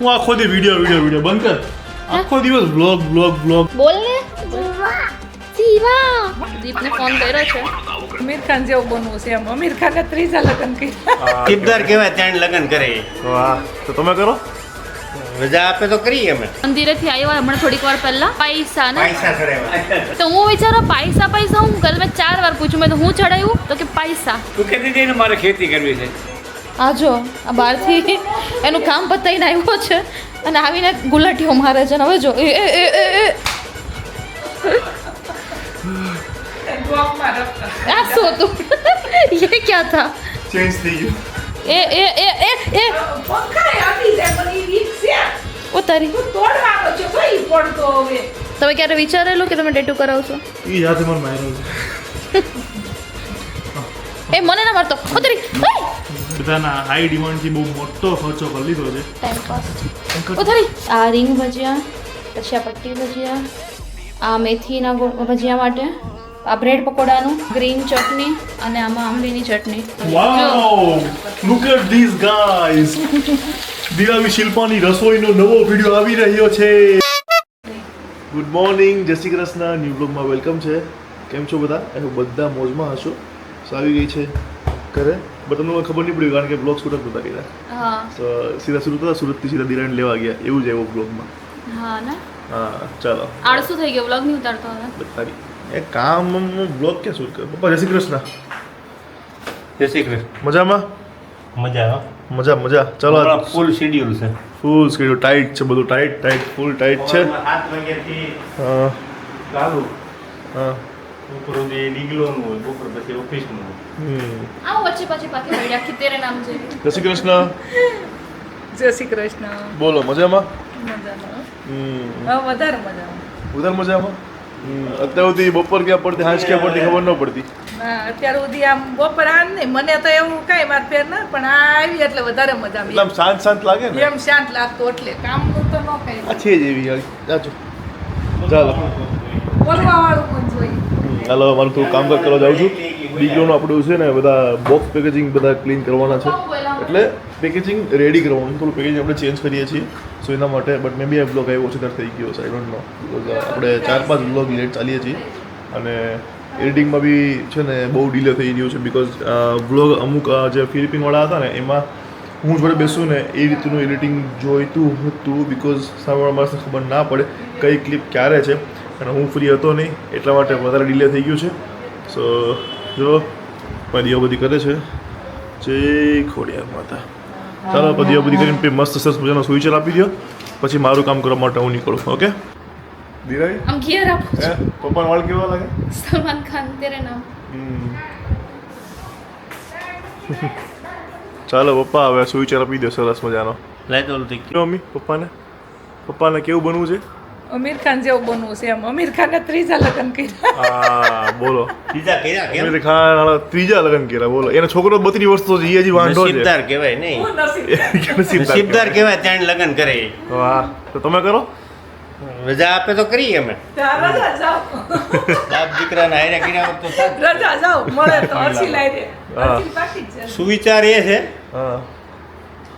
હું આખો દી વિડિયો બંધ કર. આખો દિવસ બ્લોગ બોલ ને જીવા દીપને ફોન કર્યો છે. અમીર ખાન જેવું બનવું છે એમ. અમીર ખાને ત્રીજા લગ્ન કર્યા. ટીપદાર કહેવાય ત્યાં લગ્ન કરે. વાહ, તો તમે કરો. રજા આપે તો કરીએ અમે. મંદિરેથી આવ્યા હમણાં થોડીક વાર પહેલા પૈસા ને પૈસા ચડાવ્યા. તો હું વિચારો પૈસા હું કરે મેં 4 વાર પૂછ્યું મેં તો હું ચડાવ્યું તો કે પૈસા. તું કહેતી હતી ને મારે ખેતી કરવી છે. આ જો આ બહારથી એનું કામ પતાવીને આવ્યો છે અને આવીને ગુલાટીઓ મારે છે ને હવે જો બ્લોકમાં રખતા. આ શું હતું ये क्या था ચેન્જ થઈ ગયું. એ પંખાએ આપી દે પણ ઈ રીત છે. ઉતારી તું તોડવાનો છે તો ઈ પડતો હવે. તમે ક્યારે વિચારેલું કે તમે ટેટુ કરાવશો ઈ જાતે મને માર્યો છે. એ મને ના મારતો ઉતારી બધાના હાઈ ડિમાન્ડથી બહુ મોટો ખર્ચો કરી લીધો છે. ટાઈમ પાસ ઉતારી આ રીંગ ભજીયા પછી આ પટ્ટી ભજીયા આ મેથીના ભજીયા માટે આ બ્રેડ પકોડાનું ગ્રીન ચટણી અને આમાં આંબલીની ચટણી wow, look at this guys. Diwali શિલ્પાની રસોઈનો નવો વિડિયો આવી રહ્યો છે. ગુડ મોર્નિંગ, જય શ્રી કૃષ્ણ. ન્યૂ બ્લોગમાં વેલકમ છે. કેમ છો બધા? એ બધા મોજમાં હશો. સો આવી ગઈ છે ઘરે, બટ તમને ખબર નહીં પડી કારણ કે બ્લોગ શૂટ જ નહોતા કર્યા. હા તો સીધા સુરતથી સીધા દિરાણ લેવા ગયા એવું જ આવ્યું બ્લોગમાં. હા ને હા ચાલો આળસુ થઈ ગયો વ્લોગ નહીં ઉતારતો હવે બતાવી એ કામ બ્લોગ ક્યાં શૂટ કર્યો. પપ્પા જય શ્રી કૃષ્ણ. જય શ્રી કૃષ્ણ. મજામાં? મજા મજા ચાલો. ફૂલ શેડ્યુલ છે. ફૂલ સ્કેડ્યુલ ટાઈટ છે, બધું ટાઈટ ફૂલ ટાઈટ છે. 7 વાગ્યાથી હા ચાલુ. હા બપોર સુધી ડીગલોનું હોય, બપોર પછી ઓફિસનું હોય. આવો વચ્ચે પાછી પાકી પડી આખી તેરે નામ છે જય શ્રી કૃષ્ણ. જય શ્રી કૃષ્ણ. બોલો મજામાં? મજામાં. હમ હવે વધારે મજામાં. ઉધર મજામાં. અત્યાર સુધી બપોર ક્યાં પડતી હાંજ ક્યાં પડતી ખબર ન પડતી. હા અત્યાર સુધી આમ બપોર આમ નહીં મને તો એવું કાંઈ માર ફેર ના પણ આ આવી એટલે વધારે મજા એટલે આમ શાંત લાગે ને. એમ શાંત લાગતું એટલે કામનું તો ન આ કાંઈ છે જ એવી જાજો. ચાલો બોલવા વાળું પણ જોઈએ. હાલો મારું થોડું કામકાજ કરવા જાઉં છું. ડીગ્લોનું આપણું છે ને બધા બોક્સ પેકેજિંગ બધા ક્લીન કરવાના છે એટલે પેકેજિંગ રેડી કરવાનું. થોડું પેકેજિંગ આપણે ચેન્જ કરીએ છીએ સો એના માટે. બટ મેં બી આ બ્લોગ આવ્યો છે ત્યારે થઈ ગયો છે. આઈ ડોન્ટ નો આપણે 4-5 બ્લોગ લેટ ચાલીએ છીએ અને એડિટિંગમાં બી છે ને બહુ ડીલે થઈ રહ્યું છે બિકોઝ બ્લોગ અમુક જે ફિલિપિનવાળા હતા ને એમાં હું જોડે બેસું ને એ રીતનું એડિટિંગ જોઈતું હતું બિકોઝ સામેવાળા માણસને ખબર ના પડે કઈ ક્લિપ ક્યારે છે અને હું ફ્રી હતો નહીં એટલા માટે વધારે ડીલે થઈ ગયું છે. સો જો પદીઓ બધી કરે છે. જય ખોડિયાર માતા. ચાલો પદીઓ બધી કરીને પછી મસ્ત સરસ મજાનો સુવિચાર આપી દો પછી મારું કામ કરવા માટે હું નીકળું. ઓકે ધીરાઈ આમ ઘેર આપો હે પપ્પાનો વાળ કેવા લાગે? સલમાન ખાન તેરે નામ ચાલો પપ્પા હવે સુવિચાર આપી દો સરસ મજાનો. લાય તો ઓલું કેવો મમ્મી પપ્પાને કેવું બનવું છે? અમીર ખાન જેવું બનવું છે એમ. અમીર ખાને ત્રીજા લગ્ન કર્યા. હા બોલો. બીજા કર્યા કેમ? અમીર ખાન વાળા ત્રીજા લગ્ન કર્યા બોલો. એનો છોકરો 32 વર્ષનો છે એ હજી વાંઢો છે. નસીબદાર કહેવાય નહીં. હું નસીબ. નસીબદાર કહેવાય ત્યાં લગ્ન કરે. વાહ, તો તમે કરો. રજા આપે તો કરીએ અમે. રજા જાઓ બાપ દીકરાના હારે કર્યા હોત તો સારું. રજા જાઓ મળે તો હસી લાવી દે. હા. હસી બાકી જ છે. સુવિચાર એ છે હા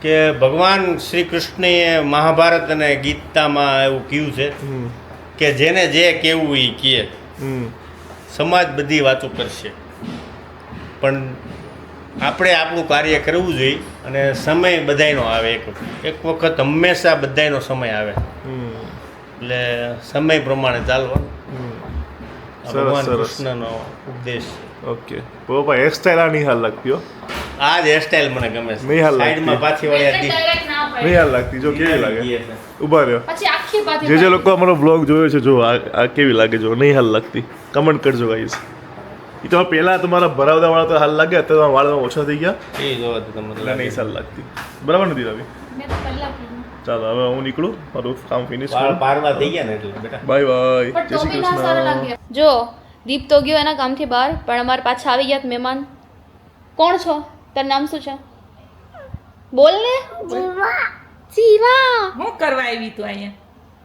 કે ભગવાન શ્રી કૃષ્ણએ મહાભારત અને ગીતામાં એવું કહ્યું છે કે જેને જે કહેવું એ કહે. સમાજ બધી વાતો કરશે પણ આપણે આપણું કાર્ય કરવું જોઈએ અને સમય બધાયનો આવે. એક વખત હંમેશા બધાયનો સમય આવે એટલે સમય પ્રમાણે ચાલવાનું. આ ભગવાન સરસ. કૃષ્ણનો ઉપદેશ. ઓકે પપ્પા હેરસ્ટાઈલ આ નહીં હાલ લાગતી હો. આ જ હેરસ્ટાઈલ મને ગમે છે. નહીં હાલ લાગતી. સાઈડમાં પાછી વળ્યા દી. ડાયરેક્ટ ના નહીં પડે હાલ લાગતી જો કેવી લાગે. ઊભા રહ્યો. પછી આખી પાછી જે લોકો અમારો બ્લોગ જોયો છે જો આ કેવી લાગે જો નહીં હાલ લાગતી કમેન્ટ કરજો ગાઈસ. એ તો પહેલા તમારા ભરાવદા વાળા તો હાલ લાગે અત્યારે તમારા વાળમાં ઓછા થઈ ગયા એ જોવા તો તમને એટલે લાગે. નહીં સાલ લાગતી. બરાબર નથી રવિ? મેં તો પહેલા કીધું ચાલો હવે હું નીકળું મારું કામ ફિનિશ વાળ કરું. પારવા થઈ ગયા ને એટલે બેટા. Bye bye. પણ જય તો શ્રી બી ના સારા કૃષ્ણ. લાગે. જો દીપ તો ગયો એના કામથી બહાર પણ અમારે પાછા આવી ગયા મહેમાન. કોણ છો? તારું નામ શું છે? બોલ ને જીવા. હું કરવા આવી તું અહીંયા?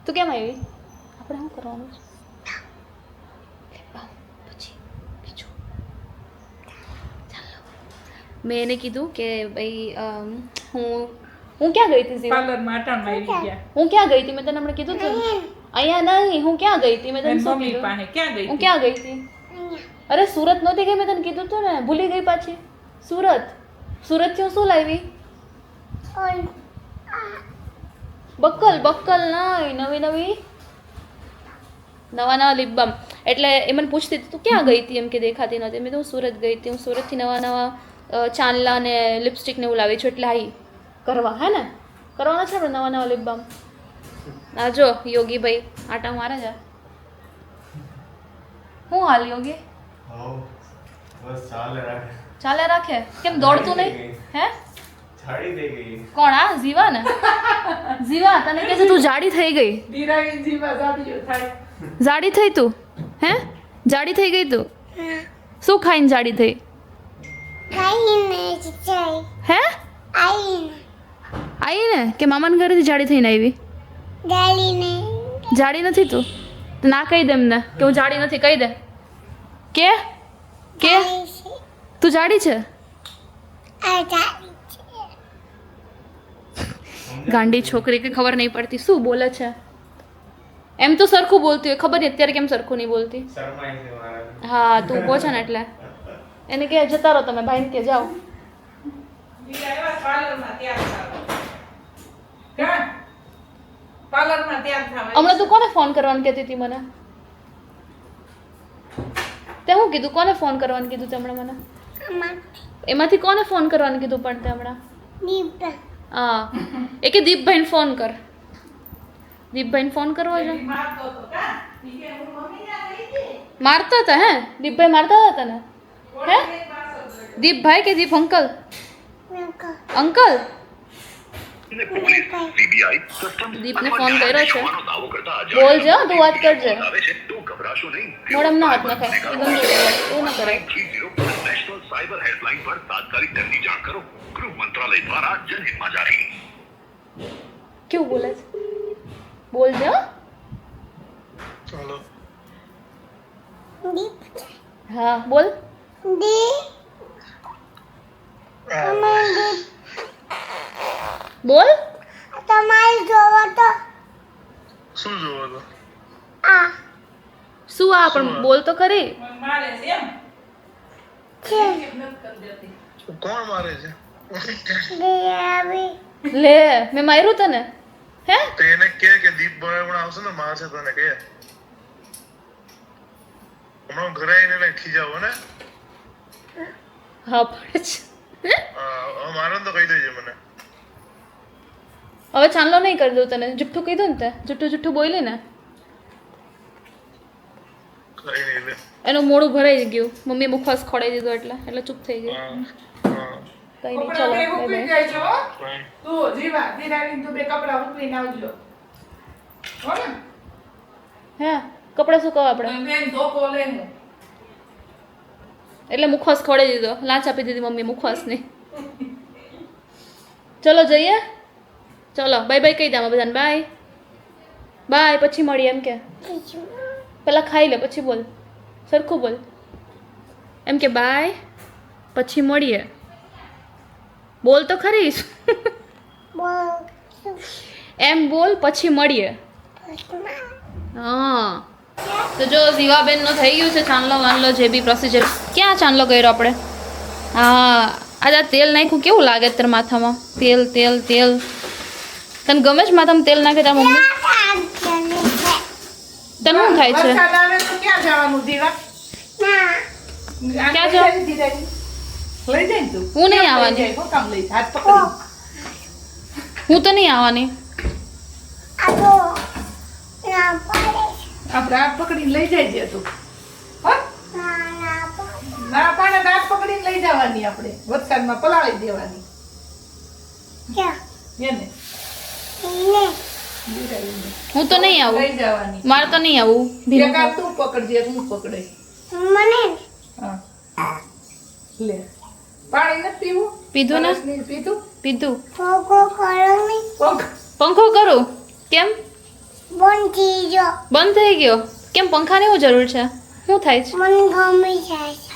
તું કેમ આવી? આપણે શું કરવાનું છે? પછી બીજું ચાલો મેં એને કીધું કે ભાઈ હું હું ક્યાં ગઈ હતી જીવા? પાર્લરમાં અટાણમાં આવી ગયા હું ક્યાં ગઈ હતી? મેં તને હમણાં કીધું હતું ને. અહીંયા નહીં, હું ક્યાં ગઈ હતી? મેં તને એની શું મમ્મી કીધું? પાસે ક્યાં ગઈ હું ક્યાં ગઈ હતી? અરે સુરત નહોતી ગઈ, મેં તને કીધું હતું ને. ભૂલી ગઈ પાછી. સુરતથી હું શું લાવી? બક્કલ નહીં, નવા લિપ બામ. એટલે એ મને પૂછતી હતી તું ક્યાં ગઈ હતી, એમ કે દેખાતી નહોતી. મેં તો હું સુરત ગઈ હતી. હું સુરતથી નવા ચાંદલા ને લિપસ્ટિક ને એવું લાવી છું. એટલે આવી કરવા, હે ને? કરવાના છે આપણે નવા લિપ બામ. આ જો યોગીભાઈ આટા મારે છે. હું હાલ યોગી? બસ ચાલે રાખે. કેમ દોડતું નહીં? હે? છાડી દે ગઈ. કોણ? આ જીવા ને? જીવા તને કહે છે તું જાડી થઈ ગઈ. ધીરાવી જીવા જાડીઓ થાય જાડી થઈ તું? હે? જાડી થઈ ગઈ તું? શું ખાઈને જાડી થઈ? હે? આવી ને કે મામાના ઘરેથી જાડી થઈને આવી? જાડી નથી તું? તો ના કહી દે એમને કે હું જાડી નથી. કહી દે કે તું જાડી છે. ગાંડી છોકરી કે ખબર નહીં પડતી શું બોલે છે. એમ તો સરખું બોલતી હોય, ખબર નહીં અત્યારે કેમ સરખું નહીં બોલતી. હા તું કહો છે ને એટલે એને કે જતા રહો તમે, ભાઈને કે જાઓ. પાર્લરમાં તૈયાર થાવ પાર્લરમાં તૈયાર થાવ હમણાં તું કોને ફોન કરવાનું કહેતી હતી મને? તે હું કીધું? કોને ફોન કરવાનું કીધું તે હમણાં મને? એમાંથી કોને ફોન કરવાનું કીધું પણ તે હમણાં? હા એ કે દીપભાઈને ફોન કર. દીપભાઈને ફોન કરવો છે. મારતો તો કા ઈ કે હું મમ્મી ના ગઈ હતી મારતા હતા? હે દીપભાઈ મારતા હતા તને? હે દીપભાઈ કે દીપ અંકલ? અંકલ દીપને ફોન કર્યો છે. બોલજે હો, તું વાત કરજે. મોડમ ના હાથ નખાય, એ ગંદુ કહેવાય, એવું ના કરાય. नेशनल साइबर हेल्पलाइन पर तात्कालिक दंड जांच करो. गृह मंत्रालय द्वारा जनहित में जारी. કેવું બોલે છે? બોલજે હો. ચાલો. હા બોલ. બોલ. શું જોવો તો? શું આ પણ બોલ તો ખરી. મારે છે એમ કોણ મારે છે? લે મેં માર્યું તને? હે તો એને કે દીપભાઈ હમણાં આવશે ને મારશે તને કે હમણાં ઘરે આવીને લઈ ખીજાવો ને. હા પડે છે. મારો તો કહી દેજે મને. હવે ચાંદલો નહીં કરી દઉં તને. જુઠ્ઠું કીધું ને તે? જુઠ્ઠું બોલી ને કઈ નહીં લે. એનું મોઢું ભરાઈ ગયું. મમ્મી મુખવાસ ખોડાઈ દીધો એટલે ચૂપ થઈ ગઈ. કઈ નહીં કપડાં ચલો બે બાય ઉકળી બાય. જાય છે હો તું જીવા ધીરાવીને તું બે કપડાં ઉકળીને આવજો હો ને હે કપડાં શું કહો આપણે? બેન ધોકો લે હું એટલે મુખવાસ ખોડાઈ દીધો. લાંચ આપી દીધી મમ્મી મુખવાસની. ચલો જઈએ. ચલો બાય બાય કહી દે આમાં બધાને. બાય બાય પછી મળીએ એમ કે. પેલા ખાઈ લે પછી બોલ. સરખું બોલ. એમ કે બાય પછી મળીએ. બોલ તો ખરી. એમ બોલ પછી મળીએ. હા તો જો જીવાબેનનો થઈ ગયું છે ચાંદલો વાંદલો જે બી પ્રોસિજર. ક્યાં ચાંદલો કર્યો આપણે? હા આજે આ તેલ નાખ્યું કેવું લાગે તારા માથામાં? તેલ તેલ તેલ તને ગમે છે માથામાં તેલ નાખે તારા મમ્મી? તને શું થાય છે? વરસાદ આવે તો ક્યાં જવાનું દીવા ક્યાં જાવ? લઈ જાય ને તું હું નહીં આવવાની. હું કામ લઈ હાથ પકડી હું તો નહીં આવવાની. આપણે હાથ પકડીને લઈ જાય છે તું હો ના પાડે તો હાથ પકડીને લઈ જવાની આપણે વરસાદમાં પલાળી દેવાની એને હું તો નહીં આવું. લઈ જવાની મારે તો નહીં આવું. એક હાથ તું પકડજે એક હું પકડે હા લે પાણી નથી પીવું પીધું ને? રસ નહીં પીધું પીધું. પંખ પંખો કરું? કેમ બંધ થઈ ગયો? કેમ પંખાની શું જરૂર છે? શું થાય છે?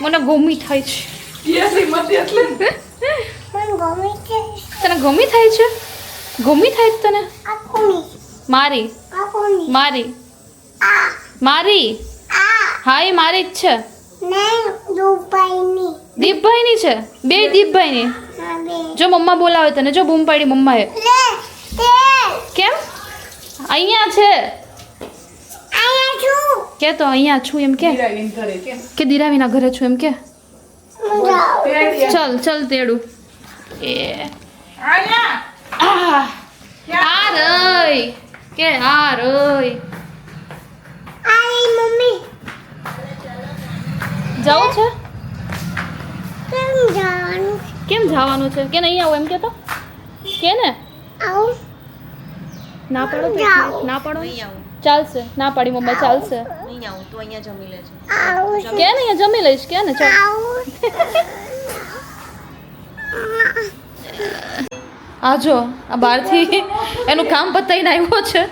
મને ગમી થાય છે. એસી મત એટલે ને. તને ગમી થાય છે? ગમી થાય છે તને મારી મારી મારી હા એ મારી જ છે દીપભાઈની છે બે દીપભાઈની જો મમ્મા બોલાવે તને જો બૂમ પાડી મમ્માએ કેમ અહીંયા છે કે તો અહીંયા છું એમ કે હીરાવીને ઘરે કેમ કે દિરાવીના ઘરે છું એમ કે તેડી ચલ ચલ તેડું એ આયા આ રઈ કે આ રઈ જાવું છે કેમ જવાનું છે કે નહીં આવું એમ કે તો કે ને ના પાડો તો ના પાડો ચાલશે ના પાડી મમ્મા ચાલશે નહીં આવું તું અહીંયા જમી લેજે કે ને અહીંયા જમી લઈશ કે ને ચાલ આ જો આ બહારથી એનું કામ પતાવીને આવ્યો છે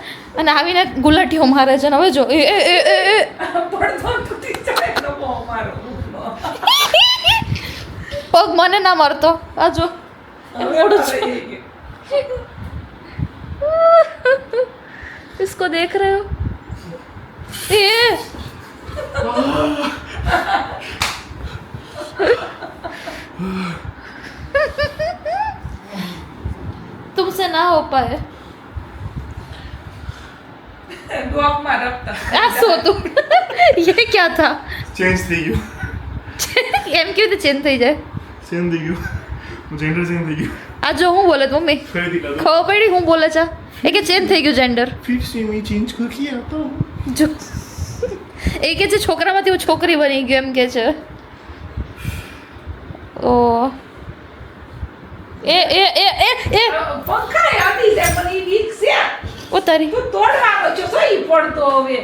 અને આવીને ગુલાટીઓ મારે છે ને હવે જો એ એ એ એ એ. પડતો તૂટી જાય તો બહુ મારો પગ મને ના મારતો આ જો એનું મોઢું છે. इसको देख रहे हो ये तुमसे ना हो पाए ડોકમાં રખતા आ सो तुम ये क्या था ચેન્જ થઈ ગયું એમ કેવી રીતે ચેન્જ થઈ જાય ચેન્જ થઈ ગયું જેન્ડર ચેન્જ થઈ ગયું આ જો હું બોલે તો મમ્મી ફરીથી કરું ખબર પડી હું બોલે છે એ કે ચેન્જ થઈ ગયું જેન્ડર फिर से मैं चेंज कर किया तो જો એ કે છે છોકરામાંથી હું છોકરી બની ગયો એમ કે છે ઓ એ એ એ એ એ પંખાય અડી જાય પણ ઈ વીક છે ઓ તારી તું તોડવાનો છો સહી પડતો હવે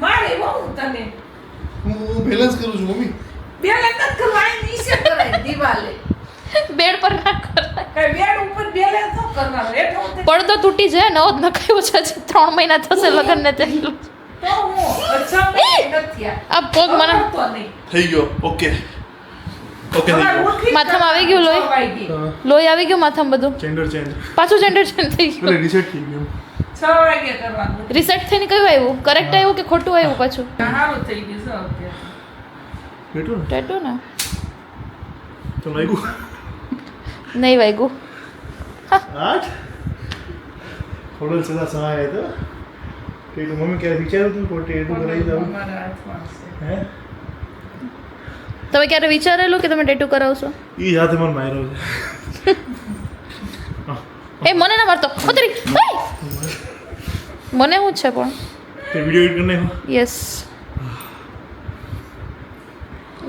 મારે બહુ તને હું બેલેન્સ કરું છું મમ્મી બેલેન્સ નથી કરવાની નીચે કરાય દિવાલે બેડ પર ના કરાય કઈ બેડ ઉપર બેલેન્સ ન કરવાનું હેઠો ઉતરી પડદો તૂટી જાય નવો જ નખાયો છે હજી 3 મહિના થશે લગ્નને તેટલું તો હું અચ્છા નથી આ પગ મને તો નહીં થઈ ગયો ઓકે ઓકે થઈ તમારે ગયો ઉઠી માથામાં આવી ગયું લોહી? છ વાગી. લોહી આવી ગયું માથામાં બધું જેન્ડર ચેન્જ પાછું જેન્ડર ચેન્જ થઈ એટલે ગયું રીસેટ થઈ ગયું 6 વાગે કરવાનું રિસેટ થઈને કયું આવ્યું કરેક્ટ આવ્યું કે ખોટું આવ્યું પાછું સારું થઈ ગયું છે અત્યારે. બેઠો ને ટેટુ ને તો લાગ્યું નહીં વાગ્યું 8 થોડો સદા સહાય તો કે તો મમ્મી ક્યારે વિચાર્યું હતું પોતે એટલું કરાવી દઉં અમારા હાથમાં છે. હે તમે ક્યારે વિચારેલું કે તમે ટેટુ કરાવશો ઈ જાતે મને માર્યો છે એ મને ના મારતો ખતરી મને શું છે પણ તે વિડિયો એડિટ કરીને યસ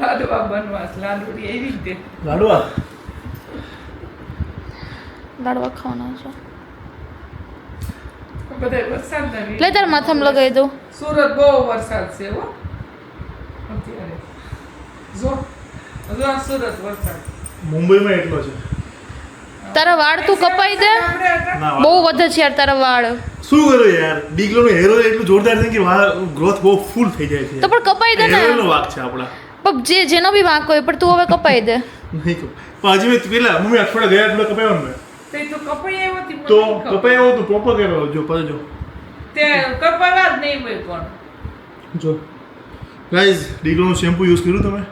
લાડવા બનવા છે, લાડુડી એવી રીતે લાડવા લાડવા ખાવાના છે બધા વરસાદ લે તાર માથામાં લગાવી દઉં સુરત બહુ વરસાદ છે હો અત્યારે જો જો આ સુરત વરસાદ મુંબઈમાં એટલો છે તારા વાળ તું કપાઈ દે ના બહુ વધે છે યાર તારા વાળ શું કરો યાર ડીગ્લોનો હેરો એટલું જોરદાર છે કે ગ્રોથ બહુ ફૂલ થઈ જાય છે તો પણ કપાઈ દે ને હેરોનો વાક છે આપણા પણ જેનો બી વાંક હોય પણ તું હવે કપાઈ દે નહીં કહું પણ હજી મેં પેલા મમ્મી અઠવાડિયા ગયા એટલે કપાયો ને તે તો કપાઈ આવ્યો હતી મને તો નહીં ખબર. કપાયો તો પ્રોપર કર્યો જો પાછો જો તે કપાવા જ નહીં હોય પણ જો ગાઈઝ ડીગ્લોનું શેમ્પુ યુઝ કર્યું તમે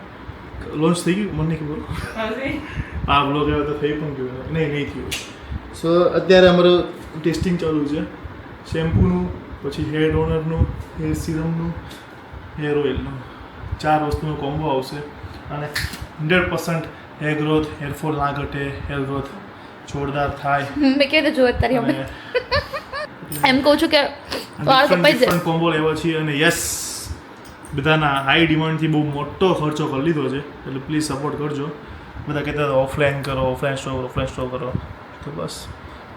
લોન્ચ થઈ ગયું મને નહીં ખબર હજી આ બ્લોગ આવ્યો તો થઈ પણ ગયું નહીં થયું સો અત્યારે અમારું ટેસ્ટિંગ ચાલુ છે શેમ્પૂનું પછી હેર ટોનરનું હેર સિરમનું હેર ઓઇલનું 4 વસ્તુનો કોમ્બો આવશે અને 100% હેર ગ્રોથ હેરફોલ ના ઘટે હેર ગ્રોથ જોરદાર થાય મેં કહી દે જો તારી અને હવે એમ કહું છું કે વાળ કપાઈ જાય ડિફરન્ટ કોમ્બો લેવા છીએ અને યસ બધાના હાઈ ડિમાન્ડથી બહુ મોટો ખર્ચો કરી લીધો છે એટલે પ્લીઝ સપોર્ટ કરજો બધા કહેતા હતા ઓફલાઈન કરો ઓફલાઈન સ્ટોર કરો તો બસ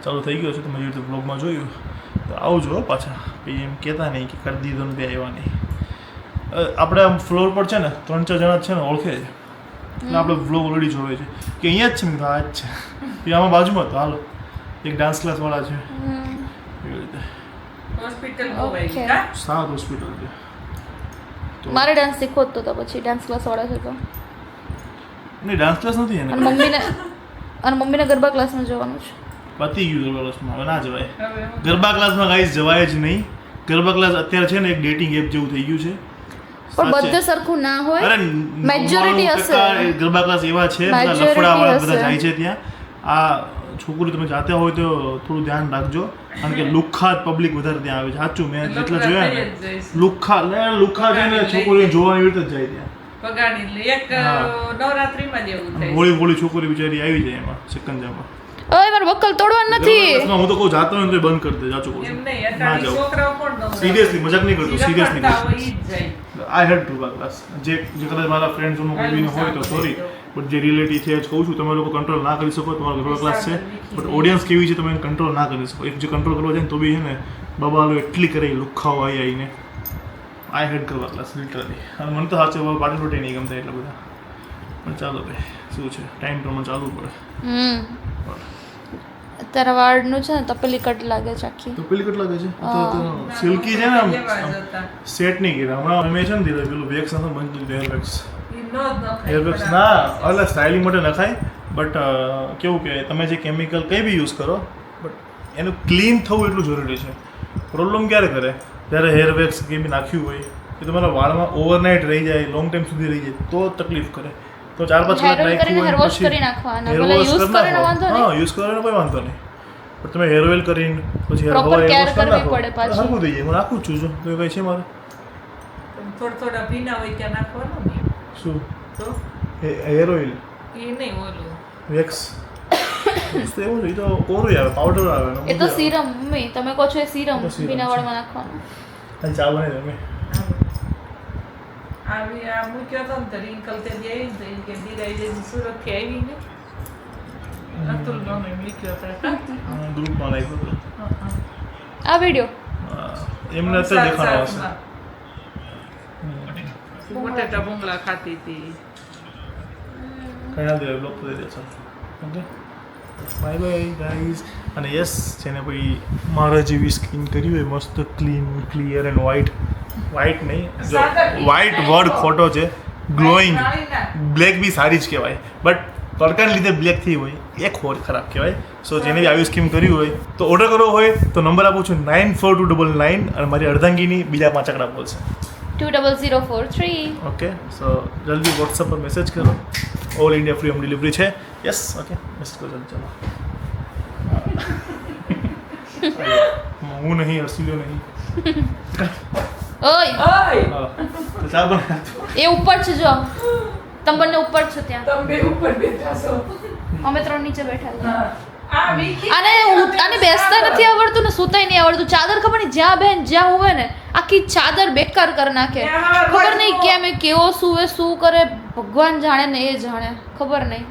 ચાલુ થઈ ગયો છે તમે યુટ્યુબ બ્લોગમાં જોયું તો આવજો હો પાછા પછી એમ કહેતા નહીં કે કરી દીધો ને બે આવ્યા નહીં આપણે આમ ફ્લોર પર છે ને 3-4 જણા છે ને ઓળખે છે એટલે આપણે વ્લોગ ઓલરેડી જોવે છે કે અહીંયા જ છે મેં આ જ છે એ આમાં બાજુમાં તો હાલો એક ડાન્સ ક્લાસવાળા છે એવી રીતે હોસ્પિટલ બહુ Okay. આવી કા સાત હોસ્પિટલ છે તો મારે ડાન્સ શીખવો જ તો પછી ડાન્સ ક્લાસ વાળા છે તો નહીં ડાન્સ ક્લાસ નથી અને એને મમ્મીને ગરબા ક્લાસમાં જવાનું છે પતી ગયું ગરબા ક્લાસમાં, હવે ના જવાય. હવે હું- ગરબા ક્લાસમાં ગાઈસ જવાય જ નહીં. ગરબા ક્લાસ અત્યારે છે ને એક ડેટિંગ એપ જેવું થઈ ગયું છે. પણ સાચે. બધે સરખું ના હોય. અરે Majority 99% હશે. ગરબા ક્લાસ એવા છે બધા Majority લફડાવાળા બધા હશે. જાય છે ત્યાં. આ છોકરી તમે જાતે હોય તો થોડું ધ્યાન રાખજો, કારણ કે લુખ્ખા પબ્લિક વધારે ત્યાં આવે છે. સાચું મેં જેટલા જોયા ને લુખ્ખા છે ને છોકરીઓ જોવાની રીતે જ જાય ત્યાં. પગાડી લે. એક હા. નવરાત્રીમાં જ એવું થાય. ભોળી ભોળી છોકરી બિચારી આવી જાય એમાં સિકંજામાં. ઓય મારું બક્કલ તોડવાનું નથી. ગરબા ક્લાસમાં હું તો કહું જાતો હોય ને તો બંધ કરી દે. સાચું કહું એમ છું. નહીં, ના અત્યારે જાઓ. છોકરાઓ કોણ નવરા? સિરિયસલી મજાક નહીં કરતો, સિરિયસલી રખડતા હોય ઈ જ જાય. આઈ હેડ ગરબા ક્લાસ. જે કદાચ મારા ફ્રેન્ડ્સનું કોઈનું હોય તો સોરી, બટ જે રિલેટિવ છે જ કહું છું, તમે લોકો કંટ્રોલ ના કરી શકો. તમારો ગરબા ક્લાસ છે બટ ઓડિયન્સ કેવી છે તમે એને કંટ્રોલ ના કરી શકો. એક જે કંટ્રોલ કરવા જાય ને તો બી છે ને બબાલો એટલી કરે લુખ્ખાઓ આવી આવીને. આઈ હેડ ગરબા ક્લાસ લિટરલી. અને મને તો સાચે પાર્ટી રોટી નહીં ગમતા એટલા બધા. પણ ચાલો ભાઈ, શું છે ટાઈમ પ્રમાણે ચાલવું પડે. અત્યારે વાળનું છે ને તપેલી કટ લાગે છે આખી. તો પેલી કેટલા લાગે છે? તો સિલ્કી છે ને એવા જ હતા. સેટ નહીં કર્યા. હમણાં અમે છે ને પેલું વેક્સ નથી બંધ હેર વેક્સ. ઈ નો જ નખાય. હેર વેક્સ ના એટલે સ્ટાઇલિંગ માટે નખાય, બટ કેવું કે તમે જે કેમિકલ કંઈ બી યુઝ કરો બટ એનું ક્લીન થવું એટલું જરૂરી છે. પ્રોબ્લેમ ક્યારે કરે? જ્યારે હેર વેક્સ કે બી નાખ્યું હોય કે તમારા વાળમાં ઓવરનાઇટ રહી જાય, લોંગ ટાઈમ સુધી રહી જાય તો તકલીફ કરે. તો 4-5 કલાક Hair oil કરીને hair wash કરી નાખવાના. ભલે use કરીને વાંધો નહીં. હા, યુઝ કરીને કોઈ વાંધો નહીં. પણ તમે હેર ઓઇલ કરીને પછી Proper hair care wash કરી કરવી નાખો. પડે પાછી. હરખું થઈ જાય. હું નાખું જ છું જો. તો કઈ છે મારે થોડા ભીના હોય ત્યાં નાખવાનું ને. શું તો હેર ઓઇલ ઈ નહીં ઓલું. વેક્સ તો એવું છે. એ તો કોરું આવે, પાવડર આવે ને એ તો સીરમ મમ્મી તમે કહો છો એ સીરમ તો serum ભીના છે. વાળમાં નાખવાનું. અને ચા બને તમે આવી આ મૂક્યો તો ને તો રિંકલ તે દી આવી ને તો ઈ કે દીરાઈ જઈને સુરતથી આવી ને અતુલ ગમે મૂક્યો તો ગ્રુપમાં નાખ્યું હતું. આ વિડિયો એમને અત્યારે દેખાડો હશે. બટેટા ભૂંગળા ખાતી હતી. કયા દે બ્લોક કરી દેજો. Okay bye bye guys. અને યસ જેને કોઈ મારા જેવી સ્કિન કરી હોય મસ્ત ક્લીન ક્લિયર એન્ડ વ્હાઇટ નહીં જો વ્હાઇટ વર્ડ ખોટો છે. ગ્લોઈંગ બ્લેક બી સારી જ કહેવાય, બટ તડકાને લીધે બ્લેક થઈ હોય એ ખરાબ કહેવાય. સો જેને બી આવી સ્કીમ કરી હોય તો ઓર્ડર કરવો હોય તો નંબર આપું છું 942999 અને મારી અર્ધાંગીની બીજા 5 આંકડા બોલશે. 20043. ઓકે સો જલ્દી વોટ્સઅપ પર મેસેજ કરો. All India free home delivery છે. યસ ઓકે મેસેજ કરો જલ્દી. ચલો હું નહીં હસીલ્યો નહીં. ઓય ઓય તો ચા બના. એ ઉપર છે જો. તમે બંને ઉપર છો ત્યાં. તમે બે ઉપર બેઠા છો. અમે 3 નીચે બેઠા છે. હા. આ વિકી આને બેસતા નથી આવડતું ને સુતાય નહીં આવડતું. ચાદર ખબર નહીં જ્યાં બેન જ્યાં હોય ને આખી ચાદર બેકાર કરી નાખે. ખબર નહીં કેમ એ કેવો સુવે શું કરે ભગવાન જાણે ને એ જાણે. ખબર નહીં.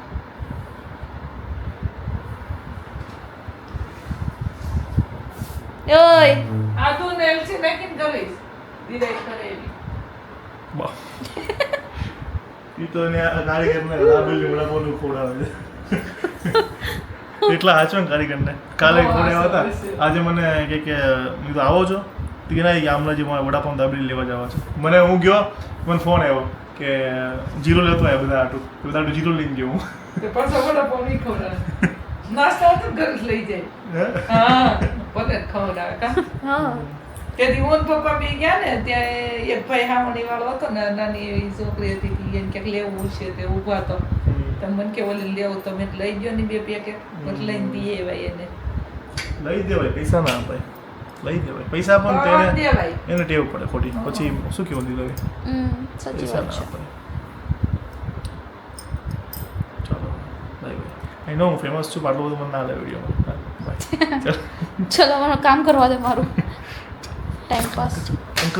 ઓય આ તું નેલ્સી નાખીને કરીશ. દીરાઈ કરે એવી. એ તો એને કારીગરને રાબેલી વડાપાવનું ખવડાવે છે. એટલા હાચવા ને કારીગરને. કાલે ખવડાવ્યા હતા. આજે મને કે મેં તો આવો છો તો કે ના આમલા જે મારે વડાપાવ દાબેલી લેવા જવા છે. મને હું ગયો મને ફોન આવ્યો કે જીરો લેતો આવ્યા બધા આટું તો બધા આટું જીરો લઈને ગયો હું. તે પાછો વડાપાવ નહીં ખવડાવે. નાસ્તા તો ઘર જ લઈ જાય. હા ભલે જ ખવડાવે કા. હા તેથી ઓન પપ્પા બી ગયા ને ત્યાં એક ભાઈ હામણી વાળો હતો ને નાની એવી છોકરી હતી કે એને ક્યાંક લેવું છે તે ઊભા તો તમે મને કે ઓલી લેવું તો મેં લઈ ગયો ને 2 પેકેટ પછી લઈને દીએ ભાઈ એને લઈ દેવાય પૈસા ના અપાય. લઈ દેવાય પૈસા આપો ને તો હા, એને દેવાય. એને ટેવ પડે ખોટી. પછી શું કેવું દીધું સાચી પૈસા વાત ના છે. અપાય. ચાલો બાય બાય. આઈ નો હું ફેમસ છું પાટલું બધું મને ના લે વિડીયોમાં. બાય. ચલો મારું કામ કરવા દે મારું. Time pass.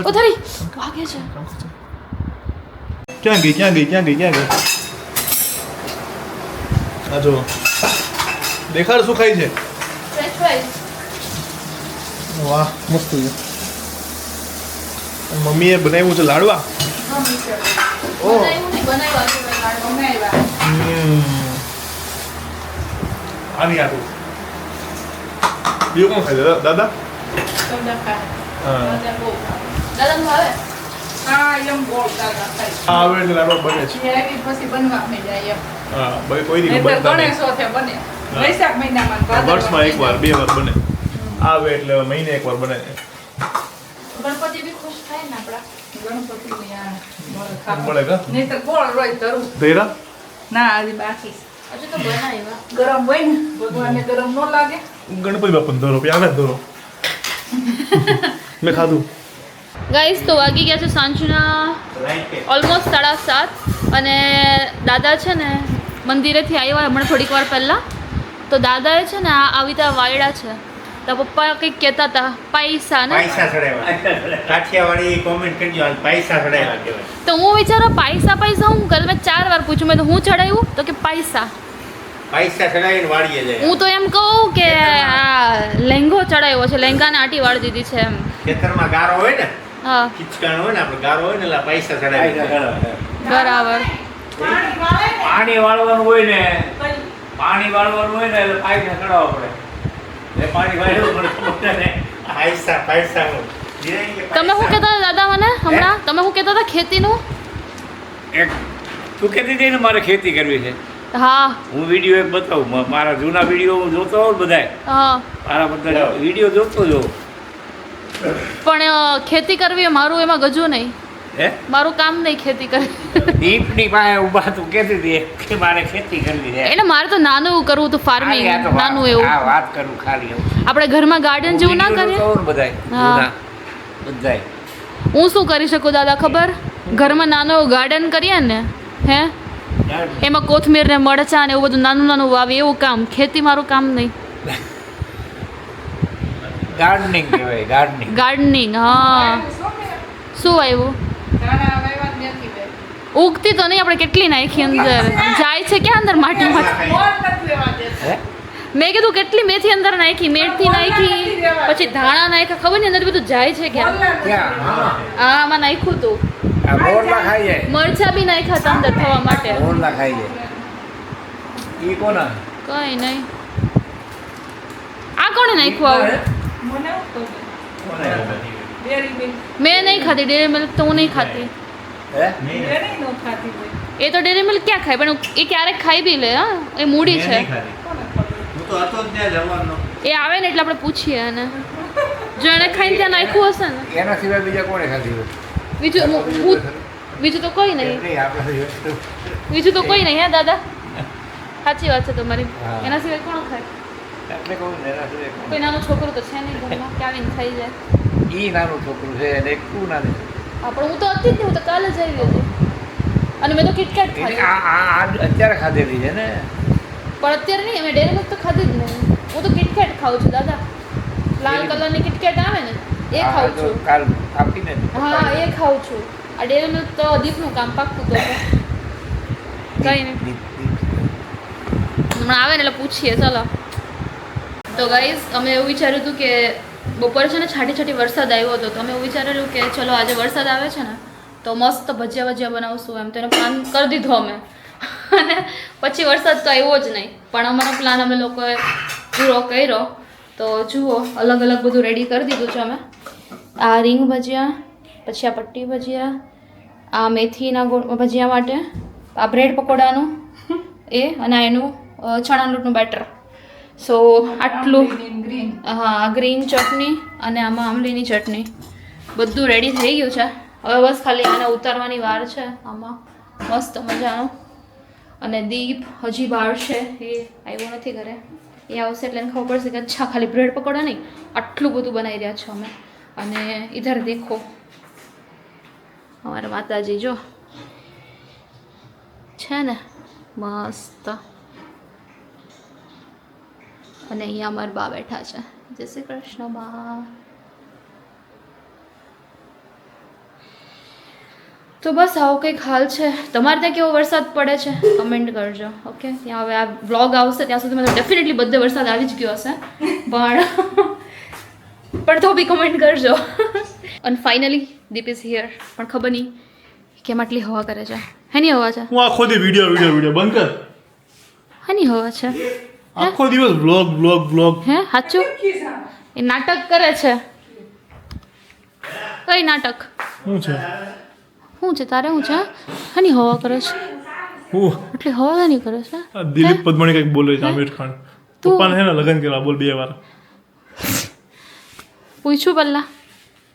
ઓ ધરી વાગે છે. ક્યાં ગઈ ક્યાં ગઈ ક્યાં ગઈ ક્યાં ગઈ? આ જો દેખાડ શું ખાય છે. French fries. વાહ મસ્ત છે. મમ્મીએ બનાવ્યું છે લાડવા. ઓહ બનાવ્યું નહીં બનાવ્યા છે ભાઈ લાડવા. આની આટું બીજું કોણ ખાય દાદા? તમને ખાય. હા મને બહુ ભાવે. દાદા ભાવે. હા એમ ગોળ દાદા ખાય. આ આવે એટલે લાડવા બને છે. એવી પછી બનવા માંડ્યા એમ. હા ભાઈ કોઈ દી નહીંતર બનતા નહીં. ગણેશોથે બને. વૈશાખ મહિનામાં ભાદરવા વર્ષમાં એકવાર મહિનામાં. 2 વાર બને આવે એટલે મહિને એકવાર બને ગણપતિ બી ખુશ થાય ને આપણા. ગણપતિની આ મળે ખાવા. મળે કા નહીંતર ગોળ રોય તરું. ધૈરા ના હજી બાકી છે. હજુ તો બનાવ્યા. ગરમ હોય ને ભગવાનને ગરમ ન લાગે. ગણપતિ બાપાને ધરો પ્યાને ધરો મેં ખાધું ગાઈસ તો વાગી ગયા છે સાંજના ઓલમોસ્ટ 7:30 અને દાદા છે ને મંદિરેથી આવ્યા હમણાં થોડીક વાર પહેલાં. તો દાદાએ છે ને આ આવી રીતે વાયડા છે. તો પપ્પા કંઈક કહેતા હતા પૈસા ને. પૈસા ચડાવ્યા કાઠિયાવાડી કોમેન્ટ કરજો હાલ પૈસા ચડાવ્યા કહેવાય. તો હું વિચારો પૈસા હું કરે મેં 4 વાર પૂછ્યું મેં તો હું ચડાવ્યું તો કે પૈસા. પૈસા ચડાવીને વાળીએ જાય. હું તો એમ કહું કે આ લહેંગો ચડાવ્યો છે લહેંગાને આટી વાળી દીધી છે એમ. ખેતરમાં ગારો હોય ને હા ખીચકાણ હોય ને આપણે ગારો હોય ને એટલે પૈસા ચડાવી બરાબર. પાણી વાળવાનું હોય ને પાણી વાળવાનું હોય ને એટલે પાઇપ ચડાવવા પડે એ પાણી વાળવું પડે ને પૈસા પૈસા તમે શું કહેતા હતા દાદા મને હમણાં તમે શું કહેતા હતા ખેતીનું? એક તું કહેતી હતી ને મારે ખેતી કરવી છે હા હું વિડીયો એક બતાવું મારા જૂના વિડીયો હું જોતો હોઉં બધાય હા મારા બધા વિડીયો જોતો જ હોઉં પણ ખેતી કરવી એ મારું એમાં ગજુ નહીં. હે મારું કામ નહીં ખેતી કરવી. દીપની પાસે ઊભા તું કહેતી હતી કે મારે ખેતી કરવી છે એટલે મારે તો નાનું એવું કરવું હતું ફાર્મિંગ આ તો નાનું હા એવું. વાત કરું ખાલી એવું આપણે ઘરમાં ગાર્ડન જેવું ના કરીએ. બધાય હા. જૂના બધાય હું શું કરી શકું દાદા ખબર? ઘરમાં નાનું એવું ગાર્ડન કરીએ ને હે એમાં કોથમીર ને મરચાં ને એવું બધું નાનું નાનું વાવી એવું કામ. ખેતી મારું કામ નહીં. ગાર્ડનિંગ કહેવાય ગાર્ડનિંગ ગાર્ડનિંગ હા. શું આવ્યું? ધાણા વાવ્યા જ નથી બે. ઉગતી તો નહીં આપણે કેટલી નાખી અંદર જાય છે ક્યાં અંદર માટીમાં. મોર નથી રહેવા દેતા. હે મેં કીધું કેટલી મેથી અંદર નાખી મેથી નાખી પછી ધાણા નાખ્યા ખબર નહીં અંદર બધું જાય છે ક્યાં. ક્યાં હા હા આમાં નાખ્યું હતું આ મોરલા ખાઈ જાય મરચા બી નાખ્યા હતા અંદર થવા માટે. મોરલા ખાઈ જાય ઈ કોના કઈ નહીં. આ કોણે નાખ્યું આવું? મને આવું તો ડેરી મિલ્ક મેં નહીં ખાતી ડેરી મિલ્ક તો હું નહીં ખાતી. હે ડેરી નો ખાતી હોય. એ તો ડેરી મિલ્ક ક્યાં ખાય પણ એ ક્યારેક ખાઈ બી લે હા એ મૂડી છે. કોને ખબર? હું તો હતો જ ત્યાં જવાનો એ આવે ને એટલે આપણે પૂછીએ એને જો એને ખાઈને ત્યાં નાખ્યું હશે ને એના સિવાય બીજા કોણે ખાધી હોય બીજું તો કોઈ નહીં. નહીં આપણે બીજું તો કોઈ નહીં હે દાદા સાચી વાત છે તમારી. હા. એના સિવાય કોણ ખાય? એટલે કહું ને એના સિવાય કોણ? કોઈ નાનું છોકરું તો છે નહીં ઘરમાં કે આવીને ખાઈ જાય. ઈ નાનું છોકરું છે અને એક તું નાની હા પણ હું તો હતી જ નહીં હું તો કાલે જ આવી હતી અને મેં તો કિટકેટ એને ખાધી આ અત્યારે ખાધેલી છે ને પણ અત્યારે નહીં અમે ડેરી મિલ્ક તો ખાધી જ નહીં. હું તો કિટકેટ ખાઉં છું દાદા. લાલ કલરની કિટકેટ આવે ને એ આ ખાઉં તો છું. કાલ આપીને હા એ ખાઉં છું. આ ડેરી મિલ્ક તો દીપનું કામ પાકું તો છે. કઈ નહીં હમણાં આવે ને એટલે પૂછીએ ચાલો. તો ગાઈઝ અમે એવું વિચાર્યું હતું કે બપોરે છે ને છાંટી વરસાદ આવ્યો હતો તો અમે એવું વિચારેલું કે ચલો આજે વરસાદ આવે છે ને તો મસ્ત ભજીયા બનાવશું એમ તો એનો પ્લાન કરી દીધો અમે અને પછી વરસાદ તો આવ્યો જ નહીં પણ અમારો પ્લાન અમે લોકોએ પૂરો કર્યો. તો જુઓ અલગ અલગ બધું રેડી કરી દીધું છે અમે. આ રીંગ ભજીયા પછી આ પટ્ટી ભજીયા આ મેથીના ભજીયા માટે આ બ્રેડ પકોડાનું એ અને આ એનું ચણા લોટનું બેટર. સો આટલું ગ્રીન હા ગ્રીન ચટણી અને આમાં આંબલીની ચટણી બધું રેડી થઈ ગયું છે. હવે બસ ખાલી આને ઉતારવાની વાર છે આમાં મસ્ત મજાનું. અને દીપ હજી બહાર છે એ આવ્યો નથી ઘરે એ આવશે એટલે એને ખબર પડશે કે અચ્છા ખાલી બ્રેડ પકોડા નહીં આટલું બધું બનાવી રહ્યા છો અમે. અને ઇધર દેખો અમારા માતાજી જો છે ને મસ્ત અને અહીંયા અમારા બા બેઠા છે. જય શ્રી કૃષ્ણ બા. તો બસ આવો કંઈક હાલ છે. તમારે ત્યાં કેવો વરસાદ પડે છે કમેન્ટ કરજો. ઓકે ત્યાં હવે આ વ્લોગ આવશે ત્યાં સુધી મતલબ ડેફિનેટલી બધે વરસાદ આવી જ ગયો હશે પણ તો બી કમેન્ટ કરજો. અને ફાઇનલી દીપ ઇઝ હિયર પણ ખબર નહીં કેમ આટલી હવા કરે છે. હેની હવા છે? હું આખો દી વિડીયો બંધ કર. હેની હવા છે? આખો દિવસ બ્લોગ હે સાચું? એ નાટક કરે છે. કઈ નાટક? શું છે શું છે તારે? શું છે? હની હવા કરે છે? હું એટલે હવા નહીં કરે છે? દિલીપ પદ્માણી કંઈક બોલે છે આમિર ખાન પપ્પાને છે ને લગ્ન કરવા બોલ 2 વાર. પૂછ્યું પહેલા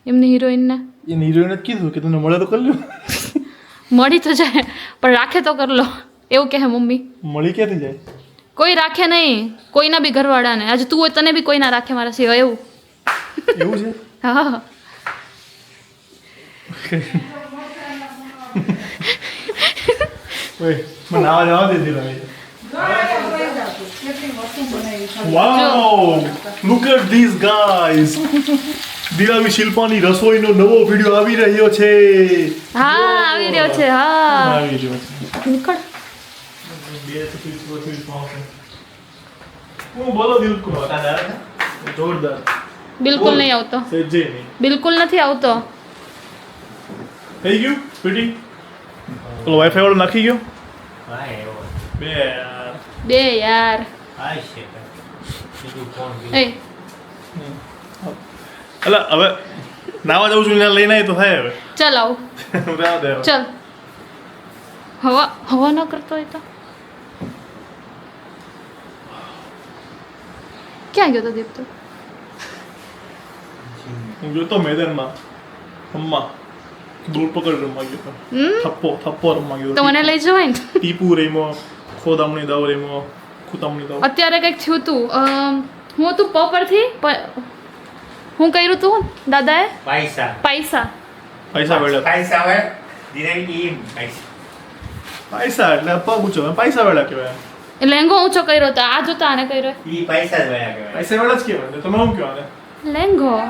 એમની હિરોઈનને. એને હિરોઈને જ કીધું કે તને મળે તો કરી લો. મળી તો જાય પણ રાખે તો કર લો એવું કહે મમ્મી. મળી ક્યાંથી જાય? કોઈ રાખે નહીં કોઈના બી ઘરવાળાને. આજે તું હોય તને બી કોઈ ના રાખે મારા સિવાય એવું. એવું છે? હા ઓય મને આવા જવા દે દીધા. વાવ લુક એટ ધીસ ગાઈસ. દિલાવી શિલ્પાની રસોઈનો નવો વિડિયો આવી રહ્યો છે. હા આવી રહ્યો છે. હા આવી રહ્યો છે. નીકળ. હું બોલો દિલકુમાર. જોરદાર. બિલકુલ નહીં આવતો. સહેજે નહીં. બિલકુલ નથી આવતો. થઈ ગયું ફિટિંગ? પેલો વાઈફાઈ વાળો નાખી ગયો? હા એવો બે યાર. બે યાર. આ છે બીજું ફોન એ અલા હવે નાવા જવું છું ત્યાં લઈને આવી તો થાય હવે. ચાલ આવ રહેવા દે હવે. ચાલ. હવા હવા ન કરતો હોય તો ક્યાં ગયો તો દીપ તો? હું ગયો તો મેદાનમાં રમવા. દોડ પકડ રમવા ગયો તો. થપ્પો રમવા ગયો તો મને લઈ જવાય ને. ટીપુ રેમો, ખોદામણી દાવ રેમો, ખુતામણી દાવ. અત્યારે કંઈક થયું તું હું તું પ પરથી હું કર્યું તું દાદાએ પૈસા પૈસા પૈસા વેળા. પૈસા આવે દિરાવી પૈસા પૈસા એટલે પગ ઊંચો પૈસા વેળા કહેવાય. લેંગો ઊંચો કર્યો તો આ જોતા આને કર્યો ઈ પૈસા જ વયા કહેવાય. પૈસા વેળા જ કહેવાય. તમે શું કહેવાય?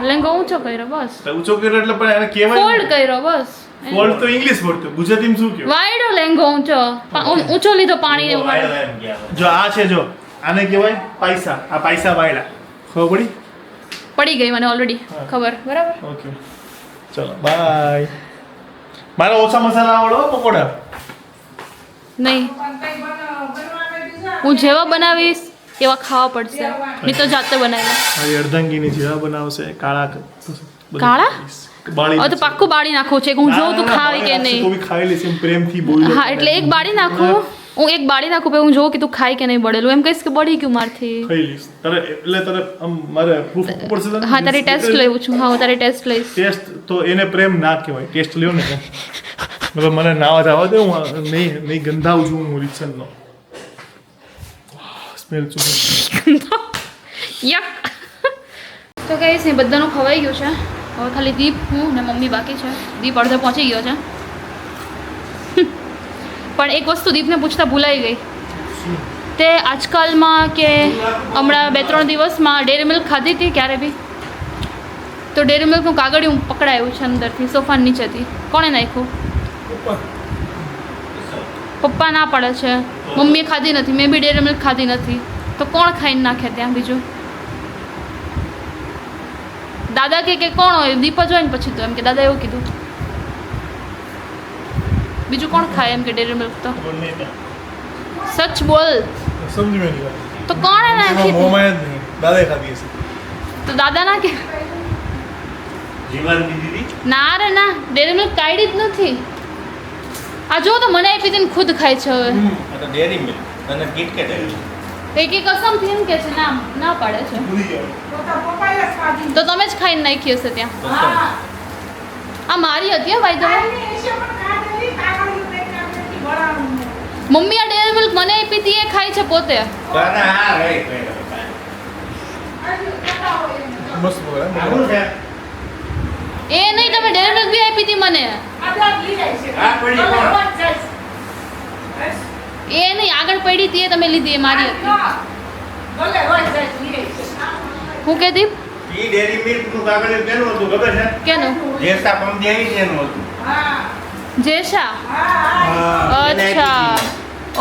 લેંગો ઊંચો કર્યો બસ. ઊંચો કર્યો એટલે પણ એને કહેવાય. ફોલ્ડ કર્યો બસ. ફોલ્ડ તો ઇંગ્લિશ વર્ડ તો ગુજરાતીમાં શું કહેવાય? વાયડો લેંગો ઊંચો ઊંચો લીધો પાણી વાયલો એમ કહેવાય. જો આ છે જો આને કહેવાય પૈસા. આ પૈસા વાયડા. ખબર પડી? પડી ગઈ મને ઓલરેડી હા. ખબર બરાબર. ઓકે ચલો બાય. મારા ઓછા મસાલા વાળો પકોડા. નહીં હું જેવા બનાવીશ એવા ખાવા પડશે નહીં તો જાતે બનાવી. મારી અર્ધાંગીની જેવા બનાવશે કાળા કાળા? બાળી હવે તો પાક્કું બાળી નાખવું છે કે હું જોઉં તું ખાવી કે તો નહીં. બી ખાઈ લઈશ એમ પ્રેમથી બોલ્યો. હા એટલે એક બાળી નાખું હું એક બાળી નાખું પછી હું જોઉં કે તું ખાઈ કે નહીં બળેલું એમ કહીશ કે બળી ગયું મારથી. ખાઈ લઈશ તારે એટલે તારે આમ મારે પ્રૂફ પડશે તને? હા તારી ટેસ્ટ લેવું છું. હા હું તારી ટેસ્ટ લઈશ. ટેસ્ટ તો એને પ્રેમ ના કહેવાય. ટેસ્ટ લ્યો ને મતલબ મને નાવા જવા દે. હું નહીં ગંધાવું છું હું રિક્સનનો. સ્મેલ છું. યક. તો કહીશ ને બધાનું ખવાઈ ગયું છે. હવે ખાલી દીપ હું ને મમ્મી બાકી છે. દીપ અડધો પહોંચી ગયો છે. પણ એક વસ્તુ દીપને પૂછતા ભૂલાઈ ગઈ. તે આજકાલમાં કે હમણાં 2-3 દિવસમાં ડેરી મિલ્ક ખાધી હતી ક્યારે બી? તો ડેરી મિલ્કનું કાગળિયું પકડાયું છે અંદરથી સોફા નીચેથી. કોણે નાખ્યું? પપ્પા ના પાડે છે. મમ્મીએ ખાધી નથી. મેં બી ડેરી મિલ્ક ખાધી નથી. તો કોણ ખાઈને નાખે ત્યાં બીજું? દાદા કે કોણ હોય? દીપ જ હોય ને પછી તો એમ કે દાદા એવું કીધું. બીજું કોણ ખાય એમ કે ડેરી મિલ્ક તો? ખબર નહીં તો. સચ બોલ. સમજી મેં નહીં વાત. તો કોણે નાખી હતી? મોમાં જ નહીં. દાદાએ ખાધી હશે. તો દાદા ના કે જીવન દીદી ના રે ના ડેરી મિલ્ક કાઢી જ નથી. આ જો તો મને આપી દઈને ખુદ ખાય છે હવે. આ તો ડેરી મિલ્ક અને કિટકેટ આવી. એક કસમથી એમ કે છે ના પાડે છે. ભૂલી ગયો. તો તમે જ ખાઈને નાખી હશે ત્યાં. આ મારી હતી ભાઈ તમે. મમ્મી આ ડેરી મિલ્ક મને આપી હતી એ ખાય છે પોતે. ના હા રહી મસ્ત બોલે. આવું છે એ નહીં તમે ડેરી મિલ્ક બી આપી હતી મને. આ પડી કોણ એ નહીં આગળ પડી હતી એ તમે લીધી એ મારી હતી. હું કે દીપ ઈ ડેરી મિલ્ક નું કાગળ કેનું હતું ખબર છે? કેનું? જેસા પંપ આવી છે એનું હતું. જેશા. હા. અચ્છા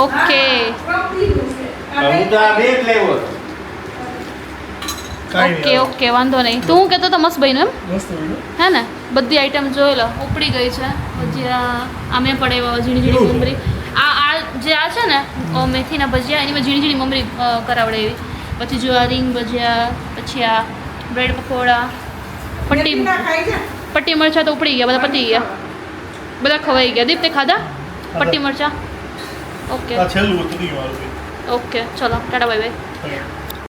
ઓકે હું તો આ બે જ લેવો હતો. કાંઈ ઓકે નહીં. ઓકે વાંધો નહીં. તું હું કહેતો તો મસ્ત બન્યું એમ મસ્ત બોલ્યો. હે ને? બધી આઈટમ જોઈ લો ઉપડી ગઈ છે. ભજીયા આમે પડે એવા ઝીણી ઝીણી કેવું છે? મમરી. આ જે આ છે ને મેથીના ભજીયા એની મેં ઝીણી ઝીણી મમરી કરાવડાવી. પછી જો આ રીંગ ભજીયા પછી આ બ્રેડ પકોડા પટ્ટી મરચા તો ઉપડી ગયા બધા પતી ગયા બધા ખવાઈ ગયા. દીપ તે ખાધા પટ્ટી મરચા? ઓકે આ છેલ્લું હતું નહીં મારું બી. ઓકે ચલો ટાટા બાય બાય. Okay.